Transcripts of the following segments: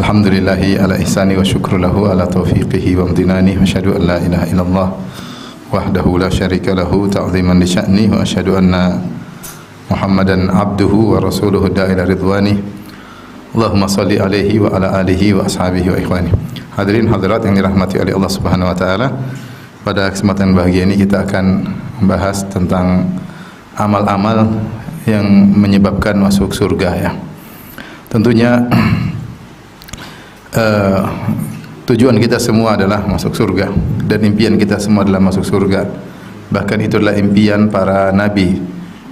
Alhamdulillahi ala ihsani wa syukru lahu ala taufiqihi wa amtinani wa asyhadu an la ilaha illallah wahdahu la syarika lahu ta'ziman li sya'ni wa asyhadu anna Muhammadan abduhu wa rasuluhu da'ila ridwani. Allahumma salli alaihi wa ala alihi wa ashabihi wa ikhwani. Hadirin hadirat yang dirahmati oleh Allah Subhanahu wa taala, pada kesempatan bahagia ini kita akan membahas tentang amal-amal yang menyebabkan masuk surga ya. Tentunya tujuan kita semua adalah masuk surga dan impian kita semua adalah masuk surga. Bahkan itu adalah impian para nabi.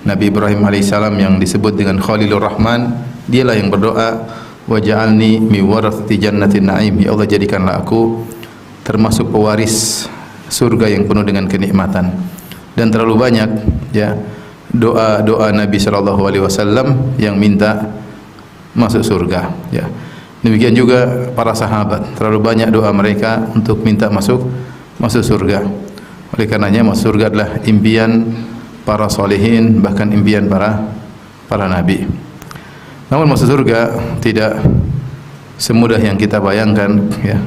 Nabi Ibrahim alaihissalam yang disebut dengan Khalilur Rahman, dialah yang berdoa, waj'alni mi warathati jannatin na'im, ya Allah jadikanlah aku termasuk pewaris surga yang penuh dengan kenikmatan. Dan terlalu banyak ya doa-doa Nabi sallallahu alaihi wasallam yang minta masuk surga ya. Demikian juga para sahabat, terlalu banyak doa mereka untuk minta masuk surga. Oleh karenanya masuk surga adalah impian para solehin, bahkan impian para nabi. Namun masuk surga tidak semudah yang kita bayangkan ya.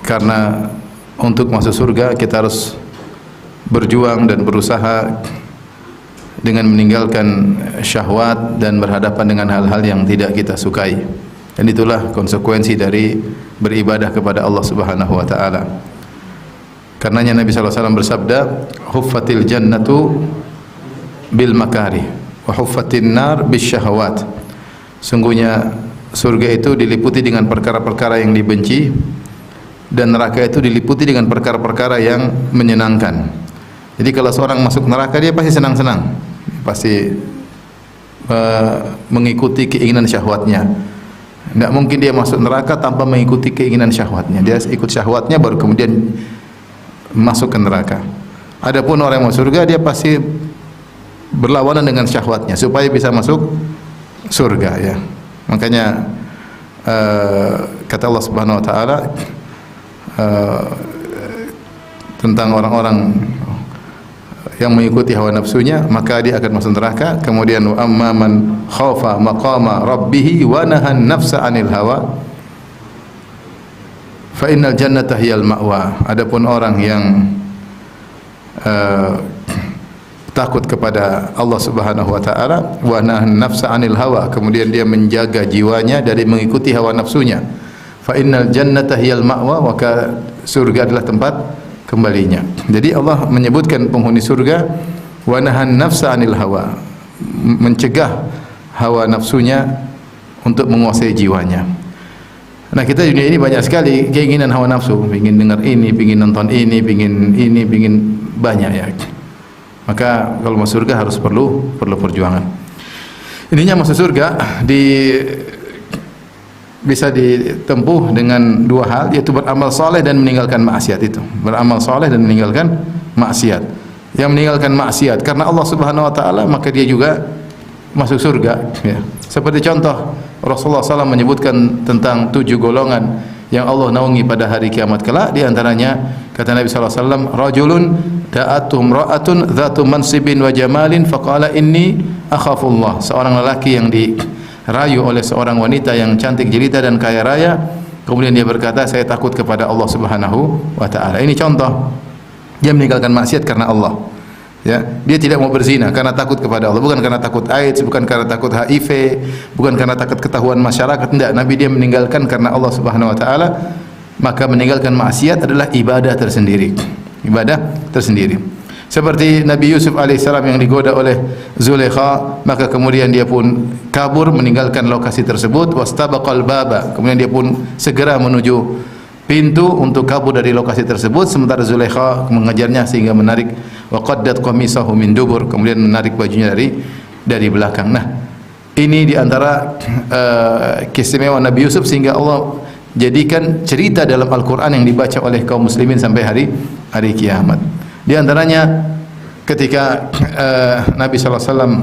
Karena untuk masuk surga kita harus berjuang dan berusaha dengan meninggalkan syahwat dan berhadapan dengan hal-hal yang tidak kita sukai. Dan itulah konsekuensi dari beribadah kepada Allah Subhanahu wa taala. Karenanya Nabi sallallahu alaihi wasallam bersabda, "Huffatil jannatu bil makari wa huffatin nar bisyahawat." Sungguhnya surga itu diliputi dengan perkara-perkara yang dibenci dan neraka itu diliputi dengan perkara-perkara yang menyenangkan. Jadi kalau seorang masuk neraka dia pasti senang-senang, pasti mengikuti keinginan syahwatnya. Tidak mungkin dia masuk neraka tanpa mengikuti keinginan syahwatnya. Dia ikut syahwatnya baru kemudian masuk ke neraka. Adapun orang yang masuk surga dia pasti berlawanan dengan syahwatnya supaya bisa masuk surga ya. Makanya kata Allah Subhanahu wa taala tentang orang-orang yang mengikuti hawa nafsunya, maka dia akan masuk neraka. Kemudian wa amma man khafa maqama rabbih wa nahan nafsa 'anil hawa fa innal jannata hiyal ma'wa. Adapun orang yang takut kepada Allah Subhanahu wa taala, wa nahan nafsa 'anil hawa, kemudian dia menjaga jiwanya dari mengikuti hawa nafsunya, fa innal jannata hiyal ma'wa, maka surga adalah tempat kembalinya. Jadi Allah menyebutkan penghuni surga wa nahan nafsa 'anil hawa, mencegah hawa nafsunya untuk menguasai jiwanya. Nah, kita di dunia ini banyak sekali keinginan hawa nafsu, ingin dengar ini, ingin nonton ini, ingin banyak ya. Maka kalau masuk surga harus perlu perjuangan. Ininya masuk surga bisa ditempuh dengan dua hal, yaitu beramal soleh dan meninggalkan maksiat itu. Beramal soleh dan meninggalkan maksiat. Yang meninggalkan maksiat karena Allah Subhanahu wa taala, maka dia juga masuk surga ya. Seperti contoh Rasulullah SAW menyebutkan tentang 7 golongan yang Allah naungi pada hari kiamat kelak. Di antaranya kata Nabi SAW, rajulun da'atuhum ra'atun dhatu mansibin wa jamalin faqala inni akhafullah. Seorang lelaki yang dirayu oleh seorang wanita yang cantik jelita dan kaya raya, kemudian dia berkata, saya takut kepada Allah Subhanahu wa taala. Ini contoh dia meninggalkan maksiat karena Allah ya. Dia tidak mau berzina karena takut kepada Allah, bukan karena takut AIDS, bukan karena takut HIV, bukan karena takut ketahuan masyarakat, tidak. Nabi dia meninggalkan karena Allah Subhanahu wa taala. Maka meninggalkan maksiat adalah ibadah tersendiri. Seperti Nabi Yusuf alaihissalam yang digoda oleh Zulaikha, maka kemudian dia pun kabur meninggalkan lokasi tersebut, wastabaqal baba, kemudian dia pun segera menuju pintu untuk kabur dari lokasi tersebut, sementara Zulaikha mengejarnya sehingga menarik wa qaddat qamisahu min dubur, kemudian menarik bajunya dari belakang. Nah, ini di antara keistimewaan Nabi Yusuf sehingga Allah jadikan cerita dalam Al-Qur'an yang dibaca oleh kaum muslimin sampai hari kiamat. Di antaranya ketika Nabi sallallahu alaihi wasallam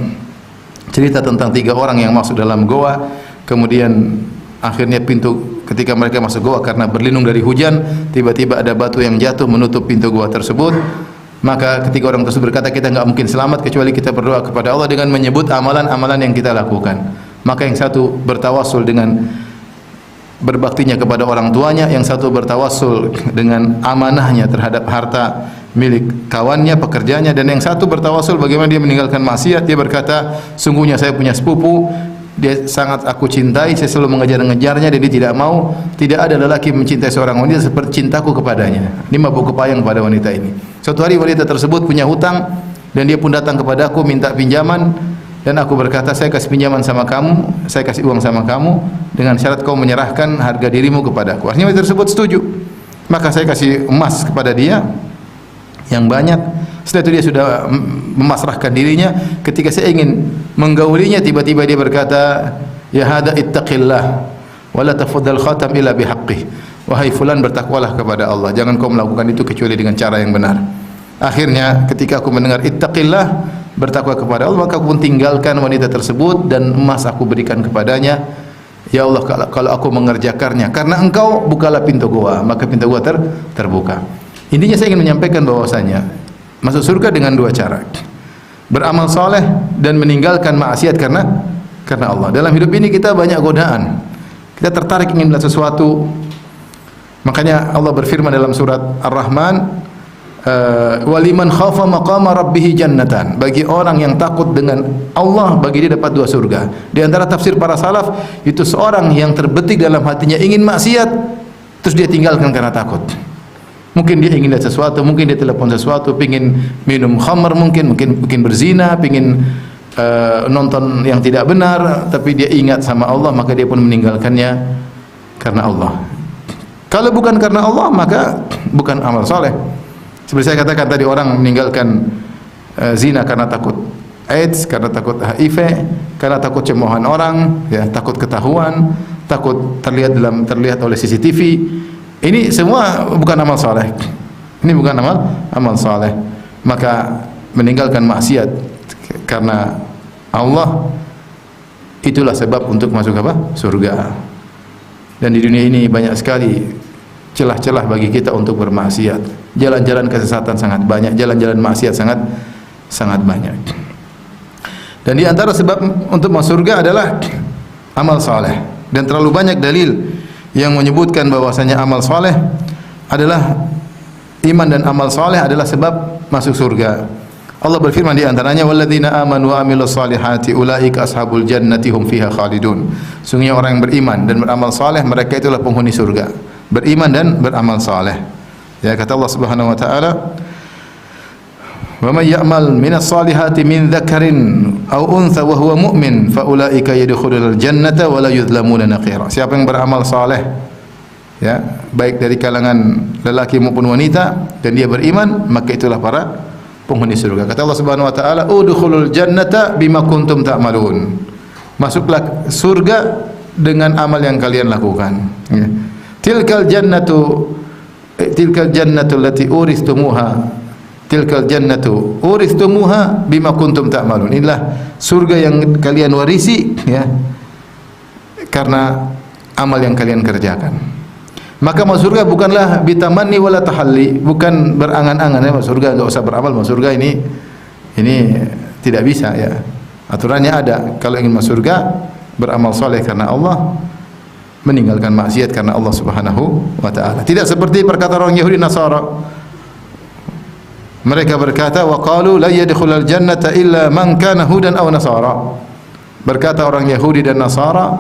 cerita tentang 3 orang yang masuk dalam goa, kemudian akhirnya ketika mereka masuk goa karena berlindung dari hujan, tiba-tiba ada batu yang jatuh menutup pintu goa tersebut. Maka ketika orang tersebut berkata, kita enggak mungkin selamat kecuali kita berdoa kepada Allah dengan menyebut amalan-amalan yang kita lakukan. maka yang satu bertawassul dengan berbaktinya kepada orang tuanya, yang satu bertawassul dengan amanahnya terhadap harta milik kawannya, pekerjanya, dan yang satu bertawassul bagaimana dia meninggalkan maksiat. Dia berkata, sungguhnya saya punya sepupu, dia sangat aku cintai, saya selalu mengejar-ngejarnya dan dia tidak mau. Tidak ada lelaki mencintai seorang wanita seperti cintaku kepadanya. Ini mabuk kepayang pada wanita ini. Suatu hari wanita tersebut punya hutang dan dia pun datang kepadaku minta pinjaman, dan aku berkata, saya kasih pinjaman sama kamu, saya kasih uang sama kamu dengan syarat kau menyerahkan harga dirimu kepadaku. Akhirnya wanita tersebut setuju. Maka saya kasih emas kepada dia yang banyak. Setelah itu dia sudah memasrahkan dirinya. Ketika saya ingin menggaulinya, tiba-tiba dia berkata, ya hada ittaqillah wa la tafuddal khatam illa bihaqqih. Wahai fulan, bertakwalah kepada Allah, jangan kau melakukan itu kecuali dengan cara yang benar. Akhirnya ketika aku mendengar ittaqillah, bertakwa kepada Allah, maka aku pun tinggalkan wanita tersebut dan emas aku berikan kepadanya. Ya Allah, kalau aku mengerjakannya karena engkau, bukalah pintu gua, maka pintu gua terbuka. Intinya saya ingin menyampaikan bahwasanya masuk surga dengan dua cara: beramal saleh dan meninggalkan maksiat karena Allah. Dalam hidup ini kita banyak godaan, kita tertarik ingin melihat sesuatu. Makanya Allah berfirman dalam surat Ar-Rahman, waliman khafa maqama rabbih jannatan. Bagi orang yang takut dengan Allah, bagi dia dapat dua surga. Di antara tafsir para salaf, itu seorang yang terbetik dalam hatinya ingin maksiat, terus dia tinggalkan karena takut. Mungkin dia ingin lihat sesuatu, mungkin dia telepon sesuatu, pingin minum khamar, mungkin berzina, pingin nonton yang tidak benar, tapi dia ingat sama Allah, maka dia pun meninggalkannya karena Allah. Kalau bukan karena Allah, maka bukan amal soleh. Seperti saya katakan tadi, orang meninggalkan zina karena takut AIDS, karena takut HIV, karena takut cemoohan orang, ya, takut ketahuan, takut terlihat oleh CCTV. Ini semua bukan amal saleh. Ini bukan amal saleh. Maka meninggalkan maksiat karena Allah, itulah sebab untuk masuk apa? Surga. Dan di dunia ini banyak sekali celah-celah bagi kita untuk bermaksiat. Jalan-jalan kesesatan sangat banyak, jalan-jalan maksiat sangat banyak. Dan di antara sebab untuk masuk surga adalah amal saleh. Dan terlalu banyak dalil yang menyebutkan bahwasanya amal saleh adalah iman, dan amal saleh adalah sebab masuk surga. Allah berfirman di antaranya, walladzina amanu wa amilus solihati ulaika ashabul jannati hum fiha khalidun. Sungguhnya orang yang beriman dan beramal saleh, mereka itulah penghuni surga. Beriman dan beramal saleh. Ya, kata Allah Subhanahu wa taala, wa may ya'mal minas solihati min dzakarin aw untha wa huwa mu'min fa ulaika yadkhulul jannata wa la yudlamuna naqira. Siapa yang beramal saleh, ya, baik dari kalangan lelaki maupun wanita, dan dia beriman, maka itulah para penghuni surga. Kata Allah Subhanahu wa taala, udkhulul jannata bima kuntum ta'malun. Masuklah surga dengan amal yang kalian lakukan. Ya. Tilkal jannatu allati uristumuha. Tilkal jannatu uristumuha bima kuntum ta'malun. Inilah surga yang kalian warisi, ya, karena amal yang kalian kerjakan. Maka masuk surga bukanlah bitamanni wala tahalli, bukan berangan-angan ya masuk surga, enggak usah beramal masuk surga, ini tidak bisa, ya. Aturannya ada. Kalau ingin masuk surga, beramal saleh karena Allah, meninggalkan maksiat karena Allah Subhanahu wa taala. Tidak seperti perkataan orang Yahudi Nasara. Mereka berkata, wa qalu la yadkhulul jannata illa man kana hudan aw nasara. Berkata orang Yahudi dan Nasara,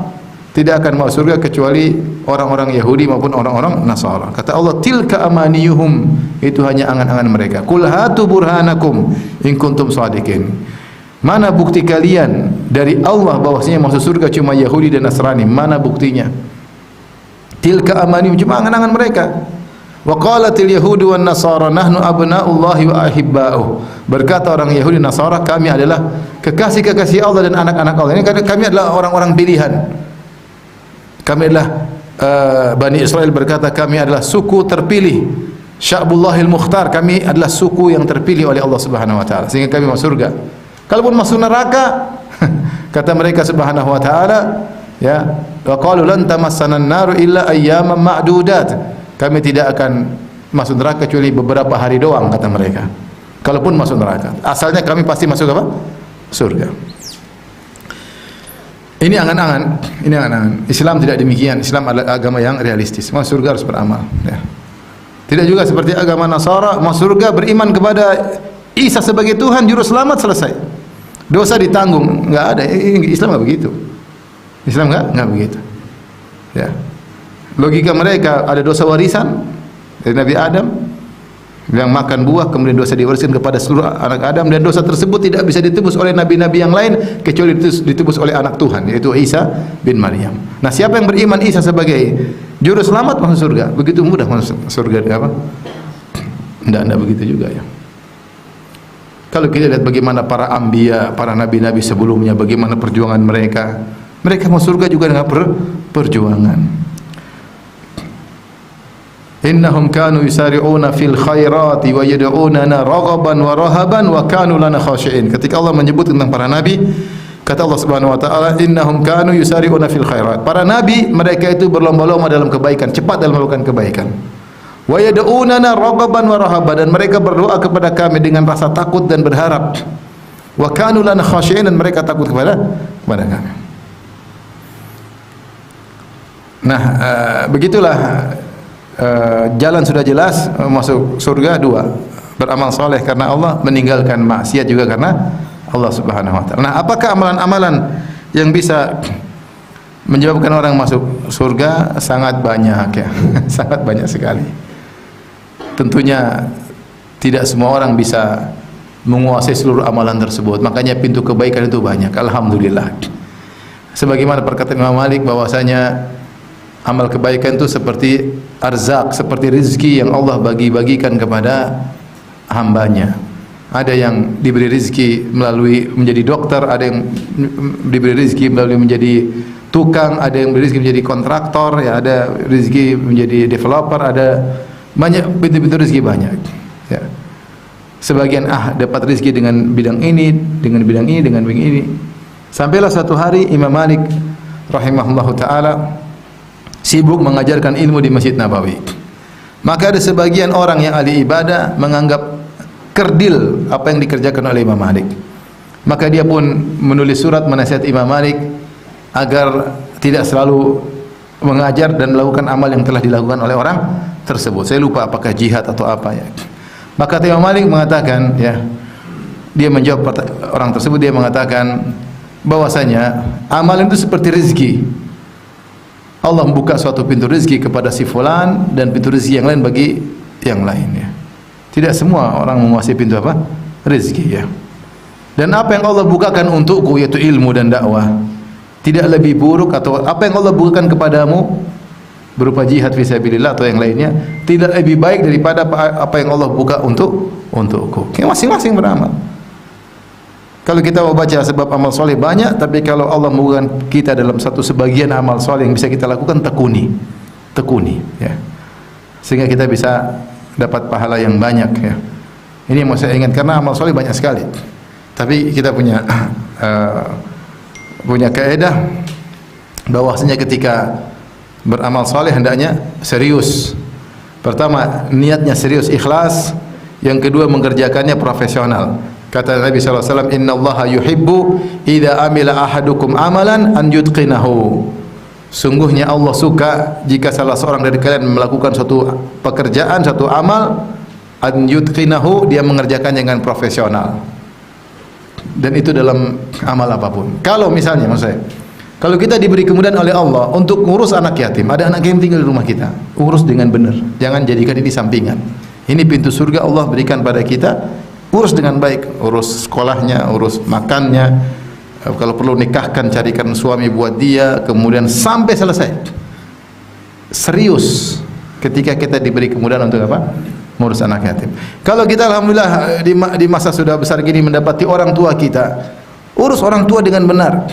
tidak akan masuk surga kecuali orang-orang Yahudi maupun orang-orang Nasara. Kata Allah, tilka amaniyuhum, itu hanya angan-angan mereka. Qul hatu burhanakum in kuntum shadiqin. Mana bukti kalian dari Allah bahwasanya masuk surga cuma Yahudi dan Nasrani? Mana buktinya? Tilka amaniyuhum, cuma angan-angan mereka. Wa qalatil yahudu wan nasara nahnu abna'ullahi wa ahibba'uh. Berkata orang Yahudi dan Nasara, kami adalah kekasih-kekasih Allah dan anak-anak Allah. Ini kami adalah orang-orang pilihan. Kami adalah Bani Israel berkata, kami adalah suku terpilih, Sya'bullahil Mukhtar, kami adalah suku yang terpilih oleh Allah Subhanahu wa taala, sehingga kami masuk surga. Kalaupun masuk neraka, kata mereka Subhanahu wa taala, ya, wa qalu lan tamassana an-nar illa ayyaman ma'dudat. Kami tidak akan masuk neraka kecuali beberapa hari doang, kata mereka. Kalaupun masuk neraka, asalnya kami pasti masuk apa? Surga. Ini angan-angan, ini angan-angan. Islam tidak demikian. Islam adalah agama yang realistis. Masuk surga harus beramal. Ya. Tidak juga seperti agama Nasara, masuk surga beriman kepada Isa sebagai Tuhan, juru selamat, selesai. Dosa ditanggung, enggak ada. Islam enggak begitu. Islam enggak begitu. Ya. Logika mereka ada dosa warisan dari Nabi Adam yang makan buah, kemudian dosa diwariskan kepada seluruh anak Adam, dan dosa tersebut tidak bisa ditebus oleh nabi-nabi yang lain kecuali ditebus oleh anak Tuhan, yaitu Isa bin Maryam. Nah, siapa yang beriman Isa sebagai juru selamat masuk surga? Begitu mudah masuk surga apa? Tidak begitu juga ya. Kalau kita lihat bagaimana para anbiya, para nabi-nabi sebelumnya, bagaimana perjuangan mereka, mereka masuk surga juga dengan perjuangan. Innahum kanu yusari'una fil khairati wa yad'unana raghaban wa rahaban wa kanu lana khashi'in. Ketika Allah menyebut tentang para nabi, kata Allah Subhanahu wa taala, innahum kanu yusari'una fil khairat. Para nabi mereka itu berlomba-lomba dalam kebaikan, cepat dalam melakukan kebaikan. Wa yad'unana raghaban wa rahaban, dan mereka berdoa kepada kami dengan rasa takut dan berharap. Wa kanu lana khashi'in, dan mereka takut kepada kami. Nah, begitulah jalan sudah jelas masuk surga dua, beramal soleh karena Allah, meninggalkan maksiat juga karena Allah Subhanahu wa taala. Nah, apakah amalan-amalan yang bisa menyebabkan orang masuk surga? Sangat banyak ya. Sangat banyak sekali. Tentunya tidak semua orang bisa menguasai seluruh amalan tersebut. Makanya pintu kebaikan itu banyak. Alhamdulillah. Sebagaimana perkataan Imam Malik bahwasanya amal kebaikan itu seperti arzak, seperti rezeki yang Allah bagi-bagikan kepada hambanya. Ada yang diberi rezeki melalui menjadi dokter, ada yang diberi rezeki melalui menjadi tukang, ada yang diberi rezeki menjadi kontraktor, ya, ada rezeki menjadi developer, ada banyak pintu-pintu rezeki banyak. Ya. Sebagian dapat rezeki dengan bidang ini, dengan bidang ini, dengan bidang ini. Sampailah satu hari Imam Malik rahimahullahu taala sibuk mengajarkan ilmu di Masjid Nabawi. Maka ada sebagian orang yang ahli ibadah menganggap kerdil apa yang dikerjakan oleh Imam Malik. Maka dia pun menulis surat menasihat Imam Malik agar tidak selalu mengajar dan melakukan amal yang telah dilakukan oleh orang tersebut. Saya lupa apakah jihad atau apa ya. Maka Imam Malik mengatakan, ya, dia menjawab orang tersebut, dia mengatakan bahwasanya amalan itu seperti rezeki. Allah membuka suatu pintu rezeki kepada si fulan dan pintu rezeki yang lain bagi yang lain, ya. Tidak semua orang menguasai pintu apa? Rezeki, ya. Dan apa yang Allah bukakan untukku, yaitu ilmu dan dakwah, tidak lebih buruk, atau apa yang Allah bukakan kepadamu berupa jihad fisabilillah atau yang lainnya, tidak lebih baik daripada apa yang Allah buka untukku. Masing-masing beramal. Kalau kita mau baca sebab amal soleh banyak, tapi kalau Allah membukakan kita dalam satu sebagian amal soleh yang bisa kita lakukan, tekuni, ya, sehingga kita bisa dapat pahala yang banyak, ya. Ini yang mau saya ingat, karena amal soleh banyak sekali. Tapi kita punya kaidah bahwasanya ketika beramal soleh hendaknya serius. Pertama, niatnya serius, ikhlas. Yang kedua, mengerjakannya profesional. Kata Nabi SAW, Inna Allaha yuhibbu idha amila ahadukum amalan an yutqinahu. Sungguhnya Allah suka jika salah seorang dari kalian melakukan suatu pekerjaan, satu amal, an yutqinahu, dia mengerjakannya dengan profesional. Dan itu dalam amal apapun. Kalau misalnya, maksud saya, kalau kita diberi kemudahan oleh Allah untuk ngurus anak yatim, ada anak yatim tinggal di rumah kita, urus dengan benar, jangan jadikan ini sampingan. Ini pintu surga Allah berikan pada kita. Urus dengan baik, urus sekolahnya, urus makannya, kalau perlu nikahkan, carikan suami buat dia, kemudian sampai selesai. Serius ketika kita diberi kemudahan untuk apa? Mengurus anak yatim. Kalau kita alhamdulillah di masa sudah besar gini mendapati orang tua kita, urus orang tua dengan benar.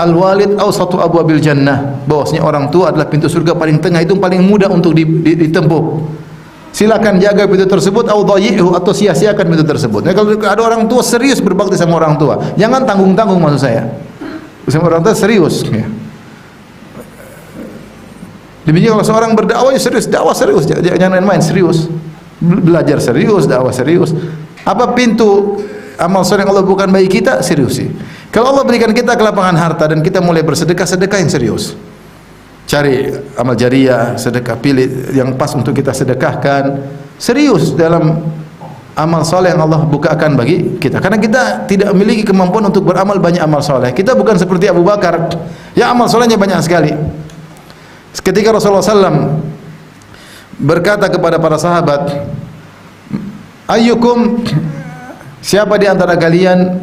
Al-walid awsatu abwabil jannah, bahwasanya orang tua adalah pintu surga paling tengah, itu paling mudah untuk ditempuh. Silakan jaga pintu tersebut, atau sia-siakan pintu tersebut. Nah, kalau ada orang tua serius berbakti sama orang tua, jangan tanggung-tanggung, maksud saya. Sama orang tua serius, ya. Demikian kalau seorang berdakwah serius, dakwah serius, jangan main-main, serius. Belajar serius, dakwah serius. Apa pintu amal soleh yang Allah bukan bagi kita, serius sih. Kalau Allah berikan kita kelapangan harta dan kita mulai bersedekah, sedekah yang serius. Cari amal jariah, sedekah, pilih yang pas untuk kita sedekahkan. Serius dalam amal soleh yang Allah bukakan bagi kita. Karena kita tidak memiliki kemampuan untuk beramal banyak amal soleh. Kita bukan seperti Abu Bakar yang amal solehnya banyak sekali. Ketika Rasulullah SAW berkata kepada para sahabat, ayyukum, siapa di antara kalian,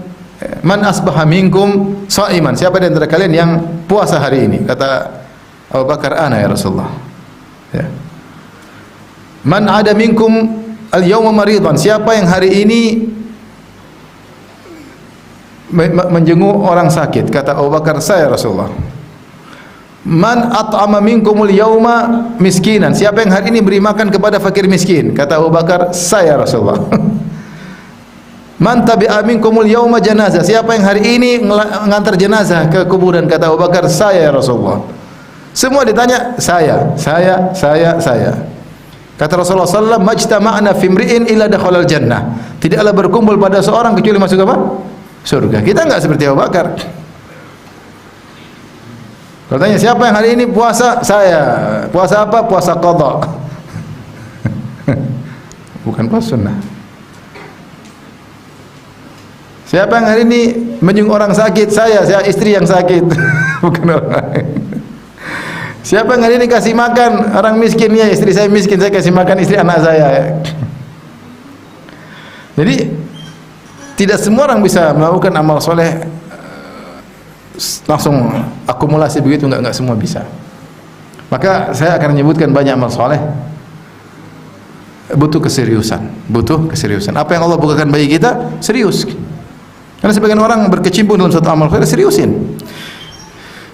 man asbaha minkum shaiman, siapa di antara kalian yang puasa hari ini? Kata Abu Bakar, ana ya Rasulullah. Ya. Man ada minkum al-yawma maridan, siapa yang hari ini menjenguk orang sakit? Kata Abu Bakar, saya Rasulullah. Man at'ama minkumul yawma miskinan, siapa yang hari ini beri makan kepada fakir miskin? Kata Abu Bakar, saya Rasulullah. Man tabi'a minkumul yawma janazah, siapa yang hari ini mengantar jenazah ke kuburan? Kata Abu Bakar, saya Rasulullah. Semua ditanya, saya. Kata Rasulullah SAW, majtama'na fimri'in illa dakhalal jannah, tidaklah berkumpul pada seorang kecuali masuk apa? Surga. Kita enggak seperti Abu Bakar. Katanya, siapa yang hari ini puasa? Saya. Puasa apa? Puasa qadha. Bukan puasa sunnah. Siapa yang hari ini menjenguk orang sakit? Saya istri yang sakit. Bukan orang lain. Siapa yang hari ini kasih makan orang miskin? Ya, istri saya miskin, saya kasih makan istri anak saya. Jadi tidak semua orang bisa melakukan amal soleh langsung akumulasi begitu, enggak semua bisa. Maka saya akan menyebutkan banyak amal soleh butuh keseriusan. Apa yang Allah bukakan bagi kita serius. Karena sebagian orang berkecimpung dalam satu amal soleh, seriusin.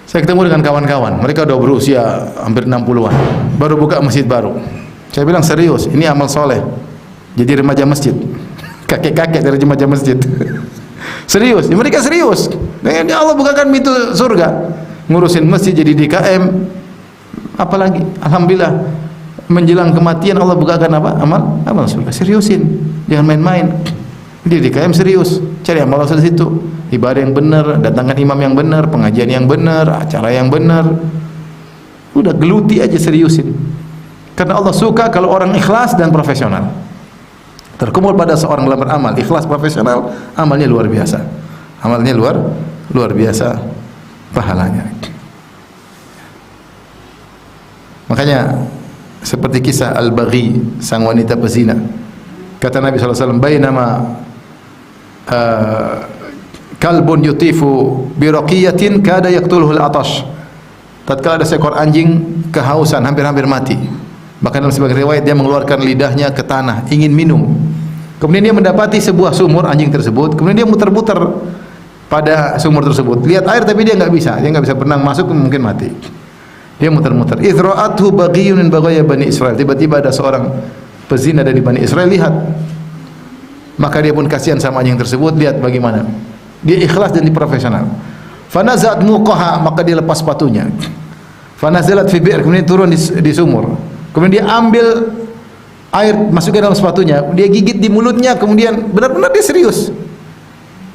Saya ketemu dengan kawan-kawan, mereka udah berusia hampir 60-an, baru buka masjid baru. Saya bilang, serius, ini amal soleh, jadi remaja masjid, kakek-kakek dari remaja masjid. Serius, mereka serius. Dan Allah bukakan pintu surga, ngurusin masjid jadi DKM, apalagi, alhamdulillah, menjelang kematian Allah bukakan apa? Amal surga. Seriusin, jangan main-main. Di DKM serius, cari amal di situ. Ibadah yang benar, datangkan imam yang benar, pengajian yang benar, acara yang benar. Udah geluti aja, seriusin. Karena Allah suka kalau orang ikhlas dan profesional. Terkumpul pada seorang dalam beramal, ikhlas, profesional, amalnya luar biasa. Amalnya luar biasa pahalanya. Makanya seperti kisah Al-Baghi, sang wanita pezina. Kata Nabi SAW, bainama kalbun yutifu biraqiyatin kada yaqtuluhu al-atash. Tatkala ada seekor anjing kehausan, hampir-hampir mati. Bahkan dalam sebagian riwayat dia mengeluarkan lidahnya ke tanah, ingin minum. Kemudian dia mendapati sebuah sumur, anjing tersebut. Kemudian dia muter-muter pada sumur tersebut. Lihat air tapi dia enggak bisa berenang, masuk mungkin mati. Dia muter-muter. Idra'athu baghiyun min baghaya Bani Israil. Tiba-tiba ada seorang pezina dari Bani Israel lihat. Maka dia pun kasihan sama anjing tersebut, lihat bagaimana. Dia ikhlas dan profesional. Fanazat muqaha, maka dia lepas sepatunya. Fanazalat fi bi'r, kemudian turun di sumur. Kemudian dia ambil air, masukkan dalam sepatunya. Dia gigit di mulutnya, kemudian benar-benar dia serius.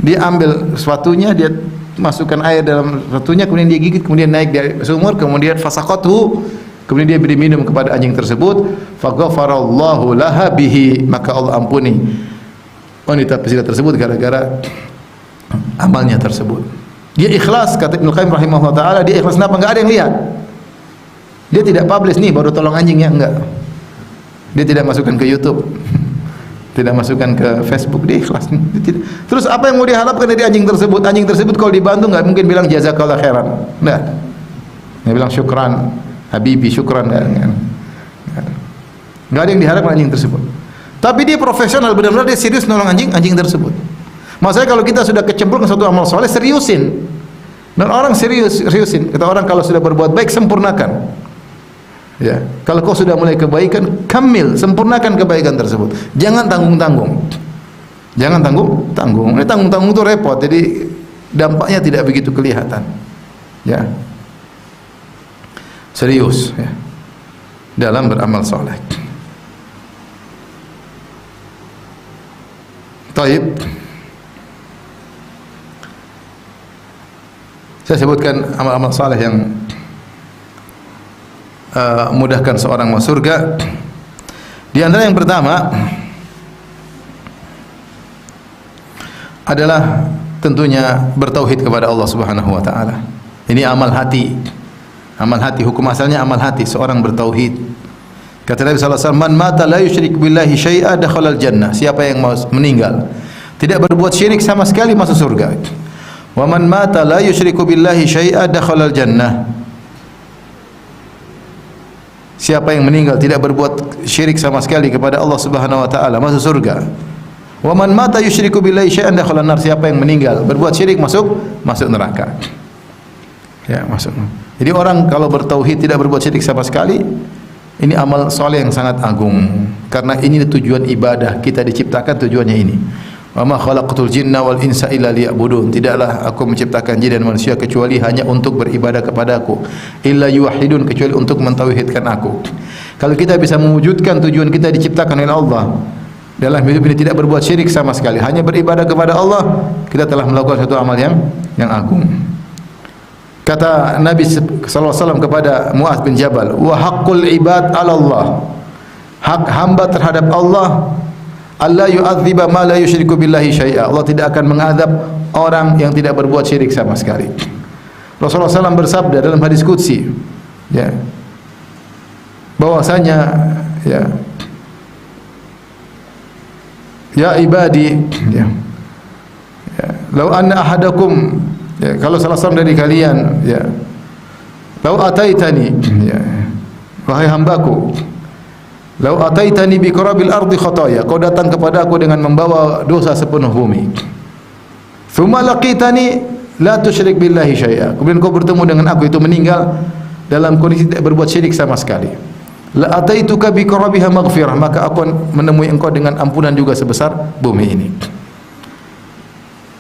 Dia ambil sepatunya, dia masukkan air dalam sepatunya, kemudian dia gigit, kemudian naik dari sumur, kemudian fasaqathu, kemudian dia beri minum kepada anjing tersebut. Faghfarallahu laha bihi, maka Allah ampuni wanita pezina tersebut gara-gara amalnya tersebut. Dia ikhlas, kata Ibnu Qayyim rahimahullah taala, dia ikhlas kenapa? Enggak ada yang lihat. Dia tidak publish nih baru tolong anjingnya, enggak. Dia tidak masukkan ke YouTube. Tidak masukkan ke Facebook, dia ikhlas. Dia tidak. Terus apa yang mau diharapkan dari anjing tersebut? Anjing tersebut kalau dibantu enggak mungkin bilang jazakallah khairan. Enggak. Dia bilang syukran, habibi, syukran, enggak. Enggak ada yang diharapkan anjing tersebut. Tapi dia profesional, benar-benar dia serius nolong anjing tersebut. Maksudnya kalau kita sudah kecemplung ke suatu amal soleh, seriusin. Dan orang seriusin. Kata orang kalau sudah berbuat baik, sempurnakan. Ya, kalau kau sudah mulai kebaikan, kamil, sempurnakan kebaikan tersebut. Jangan tanggung-tanggung. Jangan tanggung-tanggung. Ini tanggung-tanggung itu repot. Jadi dampaknya tidak begitu kelihatan. Ya. Serius ya. Dalam beramal soleh. Taib. Saya sebutkan amal-amal saleh yang mudahkan seorang masuk surga. Di antara yang pertama adalah tentunya bertauhid kepada Allah Subhanahu wa taala. Ini amal hati. Amal hati, hukum asalnya amal hati, seorang bertauhid. Kata Nabi sallallahu alaihi wasallam, "Man mata la yusyrik billahi syai'a dakhala al-jannah." Siapa yang meninggal tidak berbuat syirik sama sekali masuk surga. Wa man mata la yusyriku billahi syai'a dakhala al-jannah. Siapa yang meninggal tidak berbuat syirik sama sekali kepada Allah Subhanahu wa taala masuk surga. Wa man mata yusyriku billahi syai'an dakhala an-nar. Siapa yang meninggal berbuat syirik masuk neraka. Ya, masuk. Jadi orang kalau bertauhid tidak berbuat syirik sama sekali, ini amal soleh yang sangat agung. Karena ini tujuan ibadah, kita diciptakan tujuannya ini. Wa ma khalaqtul jinna wal insa illa liya'budun. Tidaklah aku menciptakan jin dan manusia kecuali hanya untuk beribadah kepadaku. Illa yuwahhidun, kecuali untuk mentauhidkan aku. Kalau kita bisa mewujudkan tujuan kita diciptakan oleh Allah dalam hidup ini, tidak berbuat syirik sama sekali, hanya beribadah kepada Allah, kita telah melakukan satu amal yang agung. Kata Nabi sallallahu alaihi wasallam kepada Mu'adz bin Jabal, "Wa haqqul ibad 'ala Allah." Hak hamba terhadap Allah, Allah yu'adziba ma la yusyriku billahi syai'a. Allah tidak akan mengadab orang yang tidak berbuat syirik sama sekali. Rasulullah SAW bersabda dalam hadis qudsi, ya, bahwasanya ya ibadi, law anna ahadakum, kalau salah seorang dari kalian, law ataitani, wahai hambaku, lau ataitani bi qurabil ardi khataya, kau datang kepada aku dengan membawa dosa sepenuh bumi. Tsumma laqitani la tusyrik billahi syai'a. Kemudian kau bertemu dengan aku, itu meninggal dalam kondisi tidak berbuat syirik sama sekali. La ataituka bi qurabiha maghfirah, maka aku menemui engkau dengan ampunan juga sebesar bumi ini.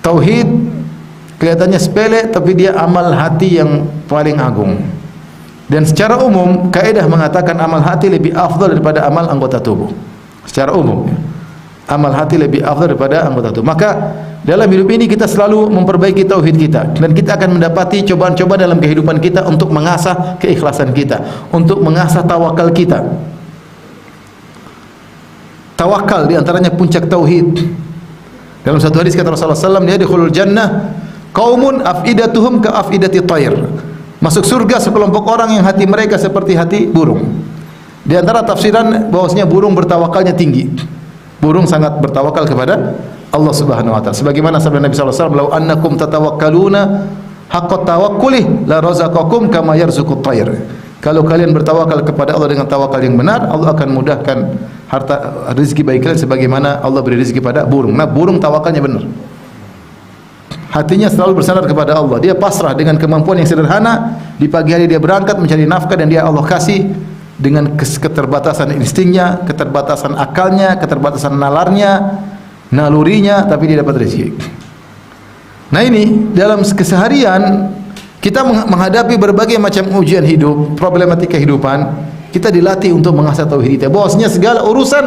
Tauhid kelihatannya sepele, tapi dia amal hati yang paling agung. Dan secara umum kaidah mengatakan amal hati lebih afdal daripada amal anggota tubuh. Secara umum, amal hati lebih afdal daripada anggota tubuh. Maka dalam hidup ini kita selalu memperbaiki tauhid kita, dan kita akan mendapati cobaan-cobaan dalam kehidupan kita untuk mengasah keikhlasan kita, untuk mengasah tawakal kita. Tawakal di antaranya puncak tauhid. Dalam satu hadis kata Rasulullah SAW, "Yadkhulul jannah qaumun afidatuhum ka afidati thair." Masuk surga sekelompok orang yang hati mereka seperti hati burung. Di antara tafsiran bahwasanya burung bertawakalnya tinggi. Burung sangat bertawakal kepada Allah Subhanahu wa taala. Sebagaimana sabda Nabi sallallahu alaihi wasallam, "Lau annakum tatawakkaluna haqqa tawakkulih la razaqakum kama yarzuqut thair." Kalau kalian bertawakal kepada Allah dengan tawakal yang benar, Allah akan mudahkan harta rezeki bagi kalian sebagaimana Allah beri rezeki pada burung. Nah, burung tawakalnya benar. Hatinya selalu bersandar kepada Allah. Dia pasrah dengan kemampuan yang sederhana. Di pagi hari dia berangkat mencari nafkah, dan dia Allah kasih dengan keterbatasan instingnya, keterbatasan akalnya, keterbatasan nalarnya, nalurinya, tapi dia dapat rezeki. Nah, ini dalam keseharian kita menghadapi berbagai macam ujian hidup, problematika kehidupan, kita dilatih untuk mengasah tauhid kita. Bahwasanya segala urusan